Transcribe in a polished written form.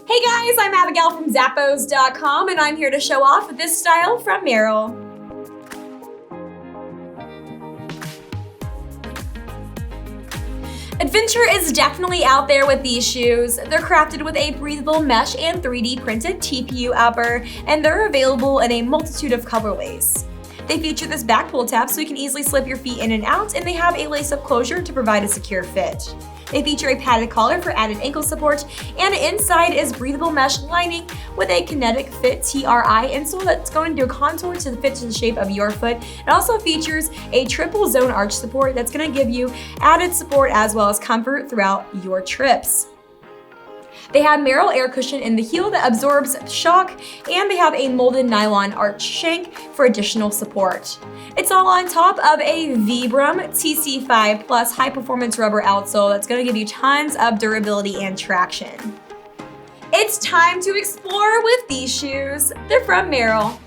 Hey guys, I'm Abigail from Zappos.com and I'm here to show off this style from Merrell. Adventure is definitely out there with these shoes. They're crafted with a breathable mesh and 3D printed TPU upper, and they're available in a multitude of colorways. They feature this back pull tab so you can easily slip your feet in and out, and they have a lace-up closure to provide a secure fit. They feature a padded collar for added ankle support, and inside is breathable mesh lining with a Kinetic Fit TRI insole that's going to do a contour to fit to the shape of your foot. It also features a triple zone arch support that's going to give you added support as well as comfort throughout your trips. They have Merrell air cushion in the heel that absorbs shock, and they have a molded nylon arch shank for additional support. It's all on top of a Vibram TC5 Plus high performance rubber outsole that's going to give you tons of durability and traction. It's time to explore with these shoes. They're from Merrell.